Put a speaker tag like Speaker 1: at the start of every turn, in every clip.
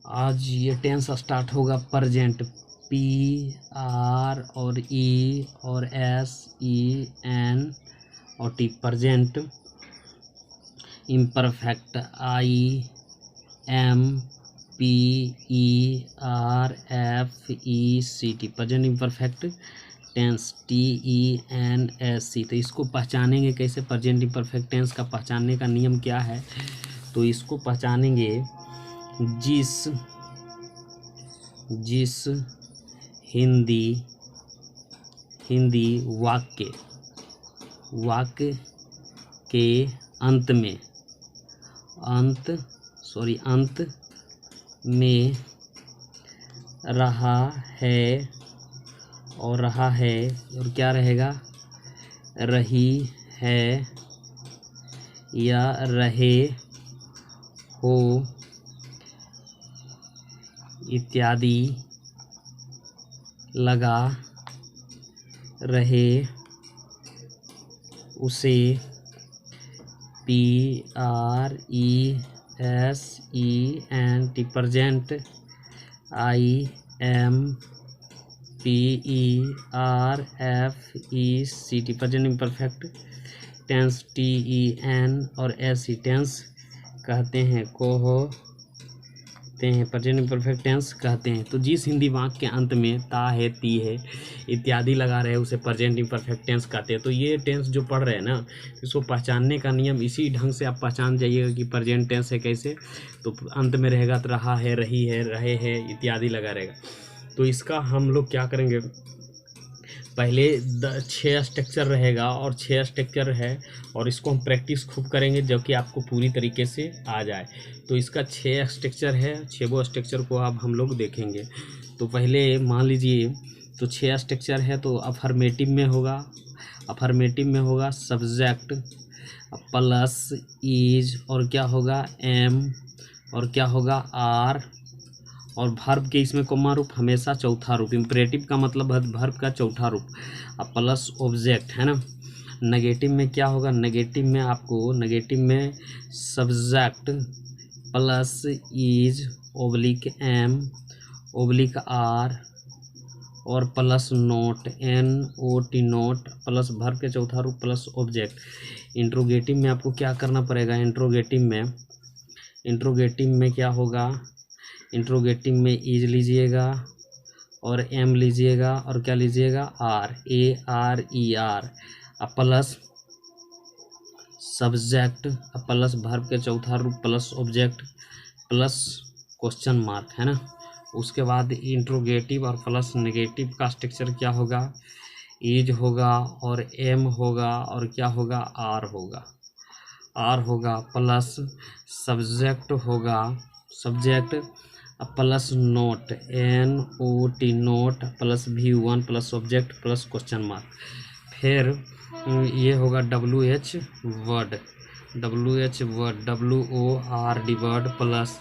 Speaker 1: आज ये tense start होगा प्रेजेंट, पी आर और ई और एस ई एन और T, present. Imperfect, I M P E R F E C T, present imperfect tense, T E N S C. तो इसको पहचानेंगे कैसे? प्रेजेंट इम्परफेक्ट टेंस का पहचानने का नियम क्या है? तो इसको पहचानेंगे जिस हिंदी वाक्य के अंत में रहा है और क्या रहेगा? रही है या रहे हो इत्यादि लगा रहे, उसे P R E S E N T, present, I M P E R F E C T, present imperfect tense, T E N और एस ई टेंस कहते हैं, प्रेजेंट इम्परफेक्ट टेंस कहते हैं। तो जिस हिंदी वाक्य के अंत में ता है, ती है इत्यादि लगा रहे उसे प्रेजेंट इम्परफेक्ट टेंस कहते हैं। तो ये टेंस जो पढ़ रहे हैं ना, इसको पहचानने का नियम इसी ढंग से आप पहचान जाइएगा कि प्रेजेंट टेंस है कैसे। तो अंत में रहेगा तो रहा है, रही है, रहे हैं इत्यादि लगा रहेगा। तो इसका हम लोग क्या करेंगे, पहले 6 स्ट्रक्चर रहेगा और 6 स्ट्रक्चर है और इसको हम प्रैक्टिस खूब करेंगे जब कि आपको पूरी तरीके से आ जाए। तो इसका 6 स्ट्रक्चर है, 6 स्ट्रक्चर को अब हम लोग देखेंगे। तो पहले मान लीजिए तो 6 स्ट्रक्चर है। तो अफर्मेटिव में होगा सब्जेक्ट प्लस इज और क्या होगा एम और क्या होगा आर, और वर्ब के इसमें कॉमा रूप हमेशा चौथा रूप, इम्परेटिव का मतलब वर्ब का चौथा रूप, अब प्लस ऑब्जेक्ट है ना। नेगेटिव में क्या होगा? नेगेटिव में subject plus is oblique am oblique are और plus not N O T not plus verb के चौथा रूप प्लस ऑब्जेक्ट। इंट्रोगेटिव में आपको क्या करना पड़ेगा? इंट्रोगेटिव में क्या होगा? इंट्रोगेटिव में इज लीजिएगा और एम लीजिएगा और क्या लीजिएगा? Are, A R E are, plus subject plus verb के चौथा रूप plus object plus question mark, है ना। उसके बाद इंट्रोगेटिव और प्लस नेगेटिव का स्ट्रक्चर क्या होगा? इज होगा और एम होगा और क्या होगा? आर होगा plus subject plus not N O T not plus V1 plus object plus question mark. फिर ये होगा WH word WORD word plus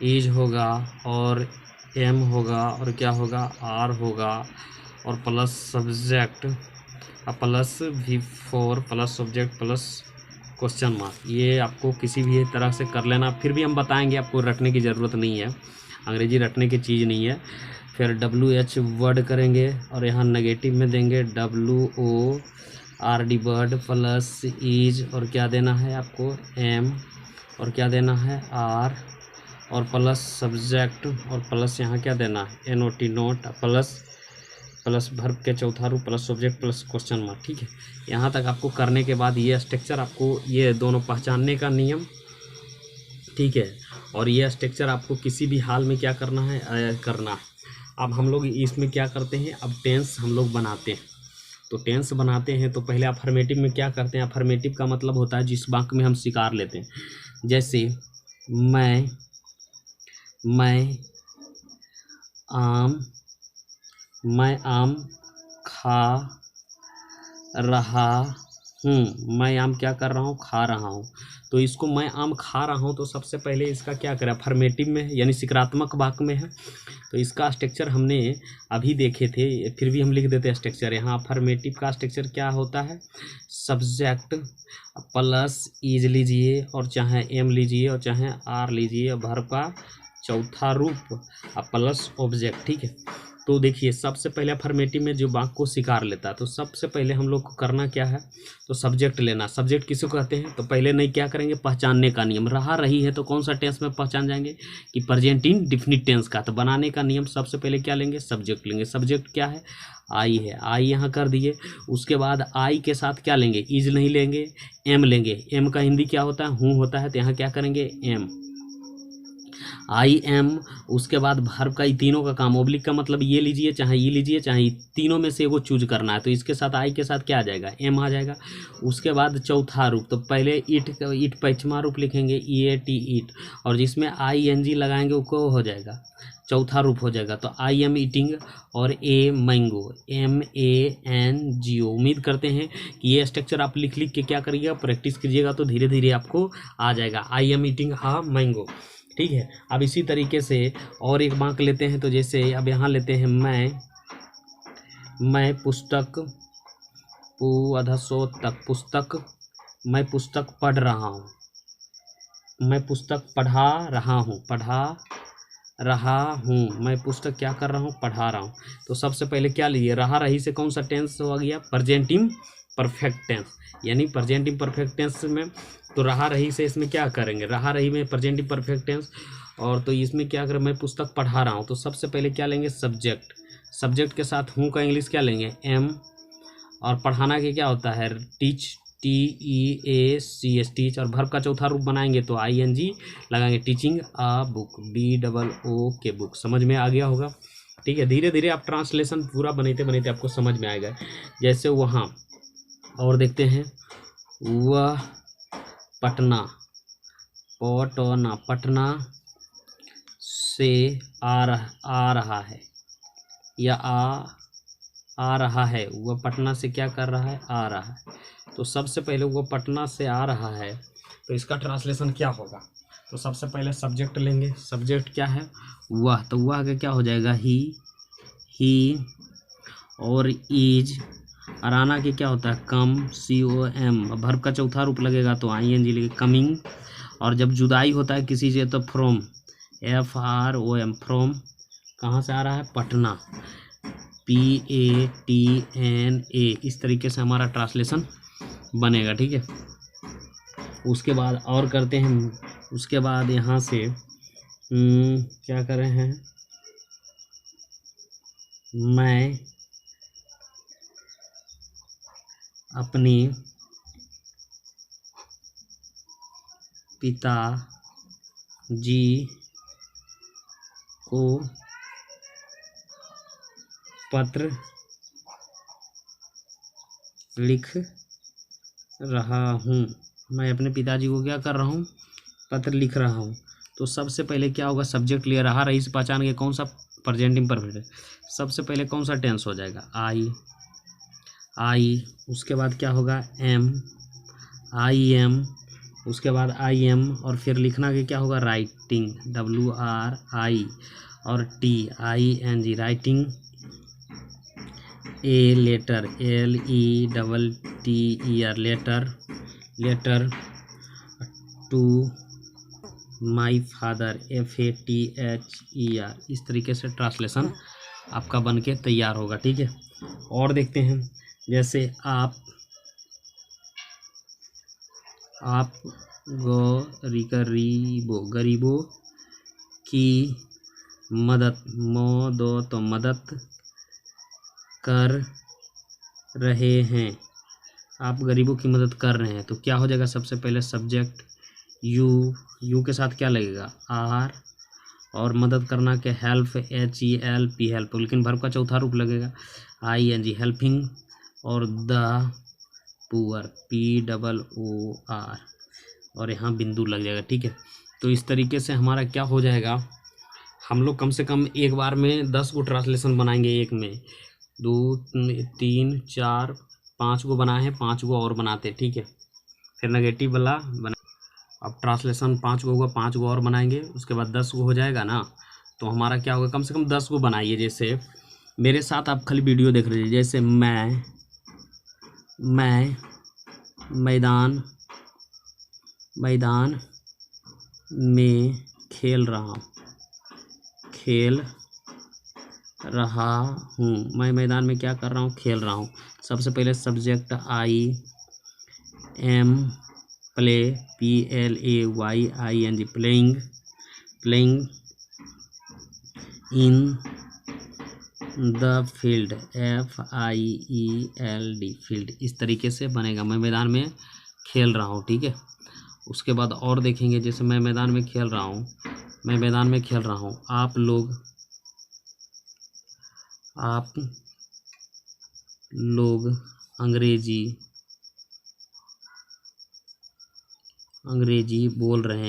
Speaker 1: is होगा और एम होगा और क्या होगा? आर होगा और plus subject plus V4 plus object plus question mark. ये आपको किसी भी तरह से कर लेना, फिर भी हम बताएंगे, आपको रटने की ज़रूरत नहीं है, अंग्रेजी रटने की चीज़ नहीं है। फिर WH वर्ड करेंगे और यहाँ नेगेटिव में देंगे WORD वर्ड प्लस इज और क्या देना है आपको? एम और क्या देना है? आर और प्लस सब्जेक्ट और प्लस यहाँ क्या देना है? NOT नोट प्लस वर्ब के चौथा रूप plus object plus question mark. ठीक है, यहाँ तक आपको करने के बाद ये स्ट्रक्चर आपको ये दोनों पहचानने का नियम, ठीक है। और ये स्ट्रक्चर आपको किसी भी हाल में क्या करना है? अब हम लोग इसमें क्या करते हैं? अब टेंस हम लोग बनाते हैं। तो टेंस बनाते हैं तो पहले अफर्मेटिव में क्या करते हैं? अफर्मेटिव का मतलब होता है जिस वाक्य में हम स्वीकार लेते हैं। जैसे मैं आम खा रहा हूँ। मैं आम क्या कर रहा हूँ? खा रहा हूँ। तो इसको मैं आम खा रहा हूँ, तो सबसे पहले इसका क्या करें? अफर्मेटिव में यानी सकारात्मक वाक्य में है। तो इसका स्ट्रक्चर हमने अभी देखे थे, फिर भी हम लिख देते हैं स्ट्रक्चर। यहाँ अफर्मेटिव का स्ट्रक्चर क्या होता है? सब्जेक्ट प्लस इज लीजिए और चाहे एम लीजिए और चाहे आर लीजिए, वर्ब का चौथा रूप और प्लस ऑब्जेक्ट, ठीक है। तो देखिए सबसे पहले अफर्मेटिव में जो वाक्य को स्वीकार लेता है, तो सबसे पहले हम लोग को करना क्या है, तो सब्जेक्ट लेना। सब्जेक्ट किसको कहते हैं, तो पहले नहीं क्या करेंगे, पहचानने का नियम। रहा रही है तो कौन सा टेंस में पहचान जाएंगे कि प्रेजेंट इंडेफिनिट टेंस का। तो बनाने का नियम सबसे पहले क्या लेंगे, सब्जेक्ट लेंगे। सब्जेक्ट क्या है, आई है, आई यहाँ कर दिए। उसके बाद आई के साथ क्या लेंगे, इज नहीं लेंगे, एम लेंगे। एम का हिंदी क्या होता है, हूँ होता है, तो यहाँ क्या करेंगे, एम, आई एम। उसके बाद वर्ब का, तीनों का काम, ओब्लिक का मतलब ये लीजिए चाहे ये लीजिए, चाहे तीनों में से एगो चूज करना है, तो इसके साथ आई के साथ क्या आ जाएगा, एम आ जाएगा। उसके बाद चौथा रूप, तो पहले इट पश्चिमा रूप लिखेंगे, ई ए टी ईट, और जिसमें आई एन जी लगाएंगे वो हो जाएगा चौथा रूप हो जाएगा। तो आई एम ईटिंग और a mango, M A N G O. उम्मीद करते हैं कि ये स्ट्रक्चर आप लिख लिख के क्या करिएगा, प्रैक्टिस कीजिएगा, तो धीरे धीरे आपको आ जाएगा। I am eating a mango, ठीक है। अब इसी तरीके से और एक वाक्य लेते हैं, तो जैसे अब यहाँ लेते हैं, मैं पुस्तक, पुस्तक, मैं पुस्तक पढ़ रहा हूँ, मैं पुस्तक पढ़ा रहा हूँ, मैं पुस्तक क्या कर रहा हूँ, पढ़ा रहा हूँ। तो सबसे पहले क्या लीजिए, रहा रही से कौन सा टेंस हो गया, प्रेजेंट इम्परफेक्ट टेंस, यानी प्रेजेंट इम्परफेक्ट टेंस में तो रहा रही से इसमें क्या करेंगे, रहा रही में प्रेजेंट इम्परफेक्ट टेंस, और तो इसमें क्या करें, मैं पुस्तक पढ़ा रहा हूँ। तो सबसे पहले क्या लेंगे, सब्जेक्ट। सब्जेक्ट के साथ हूँ का इंग्लिश क्या लेंगे, एम, और पढ़ाना के क्या होता है, teach, T E A C S, teach. और वर्ब का चौथा रूप बनाएंगे तो आई एन जी लगाएंगे, teaching a book, B double O K book. समझ में आ गया होगा, ठीक है। धीरे धीरे आप ट्रांसलेशन पूरा बनाते बनाते आपको समझ में आएगा। जैसे वहाँ और देखते हैं, वह पटना, पटना, पटना से आ रहा है, या आ रहा है, वह पटना से क्या कर रहा है, आ रहा है। तो सबसे पहले वह पटना से आ रहा है, तो इसका ट्रांसलेशन क्या होगा, तो सबसे पहले सब्जेक्ट लेंगे। सब्जेक्ट क्या है, वह, तो वह आगे क्या हो जाएगा, ही और इज, और आना के क्या होता है, कम, सी ओ एम। वर्ब का चौथा रूप लगेगा तो आई एन जी लगे, कमिंग। और जब जुदाई होता है किसी से तो from, F R O M, from कहाँ से आ रहा है, Patna, P A T N A. इस तरीके से हमारा ट्रांसलेशन बनेगा, ठीक है। उसके बाद और करते हैं, उसके बाद यहाँ से क्या कर रहे हैं, मैं अपने पिताजी को पत्र लिख रहा हूँ, मैं अपने पिताजी को क्या कर रहा हूँ, पत्र लिख रहा हूँ। तो सबसे पहले क्या होगा, सब्जेक्ट लिया, रहा रही से पहचान के कौन सा प्रेजेंट इम्परफेक्ट है। सबसे पहले कौन सा टेंस हो जाएगा, आई। उसके बाद क्या होगा, एम, आई एम। उसके बाद आई एम, और फिर लिखना के क्या होगा, राइटिंग, डब्ल्यू आर आई, और T I N G, writing. A letter, L E double T E R, letter to my father, F A T H E R. इस तरीके से ट्रांसलेशन आपका बन के तैयार होगा, ठीक है। और देखते हैं, जैसे आप गरीबों की मदद कर रहे हैं, आप गरीबों की मदद कर रहे हैं। तो क्या हो जाएगा, सबसे पहले सब्जेक्ट, यू के साथ क्या लगेगा, आर, और मदद करना के help, H E L P, help. लेकिन वर्ब का चौथा रूप लगेगा आई एन जी, हेल्पिंग, और the poor, P double O R, और यहाँ बिंदु लग जाएगा, ठीक है। तो इस तरीके से हमारा क्या हो जाएगा, हम लोग कम से कम एक बार में 10 को ट्रांसलेशन बनाएंगे, एक में 2 3 4 5 को बनाए हैं, 5 को और बनाते, ठीक है। फिर नेगेटिव वाला बना, अब ट्रांसलेशन 5 को होगा, 5 को और बनाएंगे, उसके बाद 10 को हो जाएगा ना। तो हमारा क्या होगा, कम से कम 10 को बनाइए। जैसे मेरे साथ आप खाली वीडियो देख रहे हैं, जैसे मैं मैदान में खेल रहा हूँ, खेल रहा हूँ। मैं मैदान में क्या कर रहा हूँ? खेल रहा हूँ। सबसे पहले subject I am, play PLAYING, playing in the field FIELD, field. इस तरीके से बनेगा, मैं मैदान में खेल रहा हूँ। ठीक है, उसके बाद और देखेंगे, जैसे मैं मैदान में खेल रहा हूँ, मैं मैदान में खेल रहा हूँ। आप लोग अंग्रेजी बोल रहे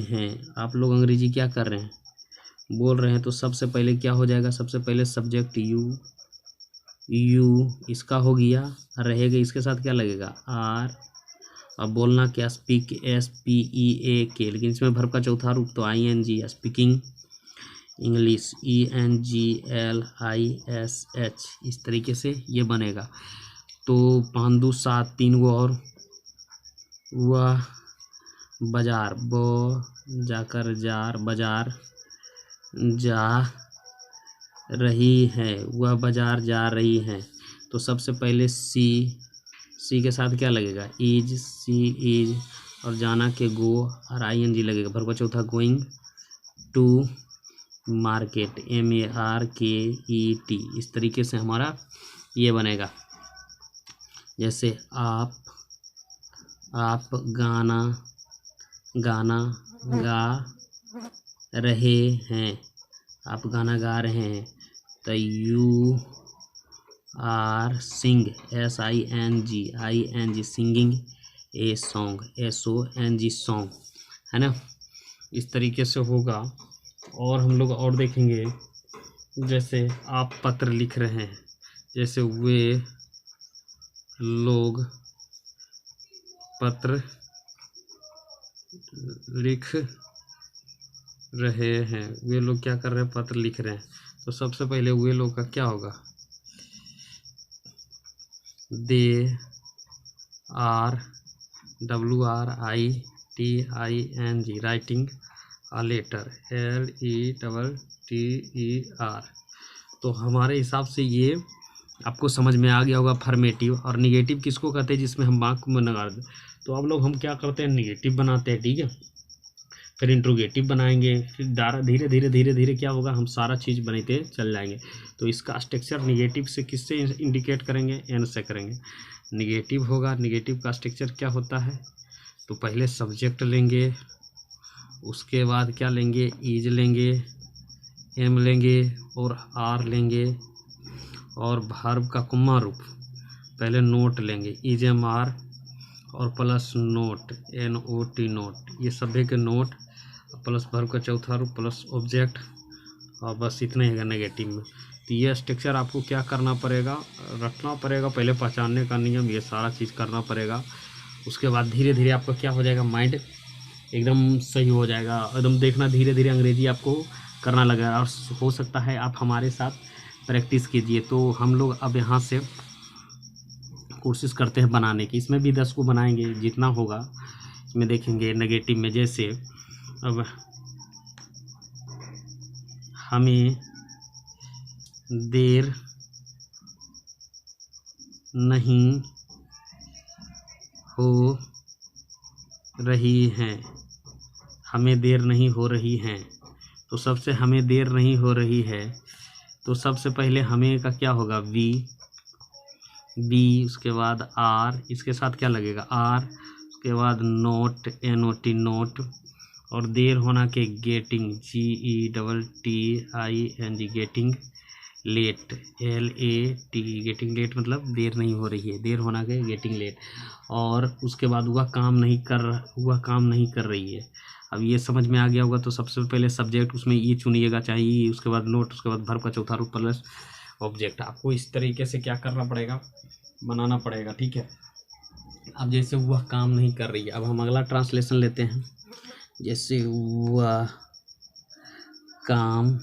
Speaker 1: हैं। आप लोग अंग्रेजी क्या कर रहे हैं? बोल रहे हैं। तो सबसे पहले क्या हो जाएगा? सबसे पहले सब्जेक्ट यू इसका हो गया, रहेगा इसके साथ क्या लगेगा? आर। अब बोलना क्या? स्पीक SPEAK, लेकिन इसमें वर्ब का चौथा रूप तो ING, स्पीकिंग इंग्लिश ENGLISH। इस तरीके से ये बनेगा। तो 5 2 7, 3 गो और। वह बाजार, जाकर जार, बाजार जा रही है, वह बाजार जा रही है। तो सबसे पहले सी के साथ क्या लगेगा? सी इज, और जाना के गो और ING लगेगा। वर्ब का चौथा गोइंग टू मार्केट MARKET। इस तरीके से हमारा ये बनेगा। जैसे आप गाना गा रहे हैं, आप गाना गा रहे हैं। तो you are sing SING singing a song SONG, song, है ना। इस तरीके से होगा। और हम लोग और देखेंगे, जैसे आप पत्र लिख रहे हैं, जैसे वे लोग पत्र लिख रहे हैं। वे लोग क्या कर रहे हैं? पत्र लिख रहे हैं। तो सबसे पहले वे लोग का क्या होगा? They are WRITING writing a letter LETTER। तो हमारे हिसाब से ये आपको समझ में आ गया होगा। फॉर्मेटिव और निगेटिव किसको कहते हैं? जिसमें हम वाक्य में नकार दें। तो अब लोग हम क्या करते हैं? निगेटिव बनाते हैं। ठीक है, फिर इंट्रोगेटिव बनाएंगे, फिर धीरे धीरे धीरे धीरे क्या होगा? हम सारा चीज़ बनाते चल जाएंगे। तो इसका स्ट्रक्चर निगेटिव से किससे इंडिकेट करेंगे? एन से करेंगे। निगेटिव होगा, निगेटिव का स्ट्रक्चर क्या होता है? तो पहले सब्जेक्ट लेंगे, उसके बाद क्या लेंगे? इज लेंगे, एम लेंगे और आर लेंगे, और वर्ब का कुम्मा रूप पहले नोट लेंगे, इज एम आर, और प्लस नोट NOT, नोट। ये सभी के नोट प्लस वर्ब का चौथा रूप प्लस ऑब्जेक्ट, और बस इतना ही है नेगेटिव में। तो ये स्ट्रक्चर आपको क्या करना पड़ेगा? रखना पड़ेगा। पहले पहचानने का नियम, ये सारा चीज़ करना पड़ेगा। उसके बाद धीरे धीरे आपका क्या हो जाएगा? माइंड एकदम सही हो जाएगा। एकदम देखना, धीरे धीरे अंग्रेजी आपको करना लगेगा। और हो सकता है आप हमारे साथ प्रैक्टिस कीजिए। तो हम लोग अब यहाँ से कोशिश करते हैं बनाने की। इसमें भी 10 को बनाएंगे, जितना होगा इसमें देखेंगे। नेगेटिव में जैसे अब हमें देर नहीं हो रही है, हमें देर नहीं हो रही है। तो सबसे हमें देर नहीं हो रही है, तो सबसे पहले हमें का क्या होगा? बी, उसके बाद आर, इसके साथ क्या लगेगा? आर, उसके बाद नोट NOT, नोट, और देर होना के getting GETTING, getting late LAT, getting late मतलब देर नहीं हो रही है, देर होना के गेटिंग लेट। और उसके बाद वह काम नहीं कर रही है। अब ये समझ में आ गया होगा। तो सबसे पहले सब्जेक्ट, उसमें ये चुनिएगा, चाहिए, उसके बाद नोट, उसके बाद वर्ब का चौथा रूप प्लस ऑब्जेक्ट। आपको इस तरीके से क्या करना पड़ेगा? बनाना पड़ेगा। ठीक है, अब जैसे वह काम नहीं कर रही है, अब हम अगला ट्रांसलेशन लेते हैं। जैसे वह काम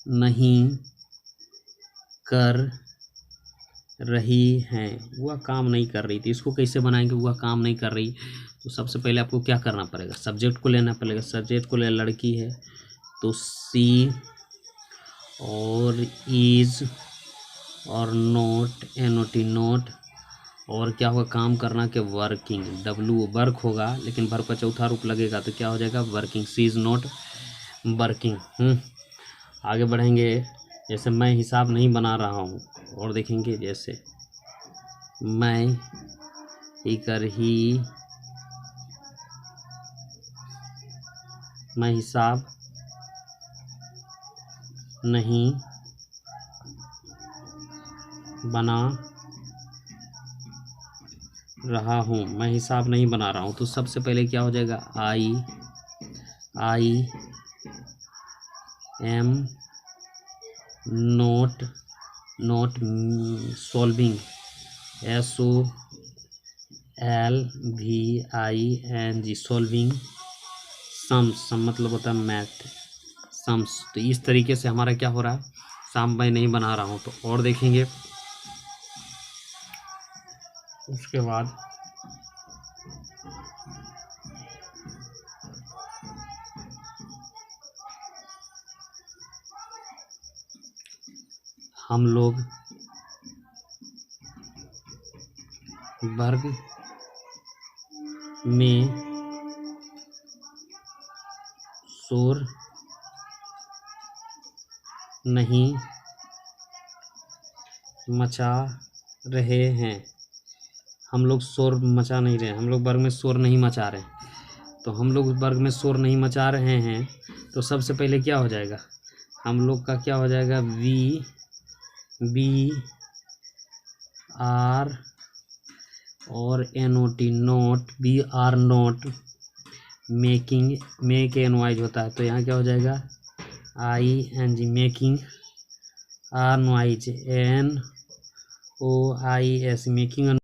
Speaker 1: नहीं कर रही हैं, वह काम नहीं कर रही थी। इसको कैसे बनाएंगे, वह काम नहीं कर रही? तो सबसे पहले आपको क्या करना पड़ेगा, सब्जेक्ट को लेना पड़ेगा। सब्जेक्ट को ले, लड़की है तो सी, और इज, और नोट, NOT नोट, और क्या होगा, काम करना के वर्किंग, W वर्क होगा, लेकिन वर्क का चौथा रूप लगेगा तो क्या हो जाएगा, working. She is not working. आगे बढ़ेंगे, जैसे मैं हिसाब नहीं बना रहा हूँ, और देखेंगे जैसे मैं मैं हिसाब नहीं बना रहा हूँ, मैं हिसाब नहीं बना रहा हूँ, तो सबसे पहले क्या हो जाएगा, I am not solving, SOLVING, solving sum मतलब होता है मैथ, सम्स। तो इस तरीके से हमारा क्या हो रहा है, शाम मैं नहीं बना रहा हूँ। तो और देखेंगे उसके बाद हम लोग वर्ग में शोर नहीं मचा रहे हैं, हम लोग शोर मचा नहीं रहे, हम लोग वर्ग में शोर नहीं मचा रहे हैं। तो हम लोग वर्ग में शोर नहीं मचा रहे हैं, तो सबसे पहले क्या हो जाएगा, हम लोग का क्या हो जाएगा, BR और NOT note, BR note making, make noise होता है, तो यहाँ क्या हो जाएगा, ING making, R noise NOIS, making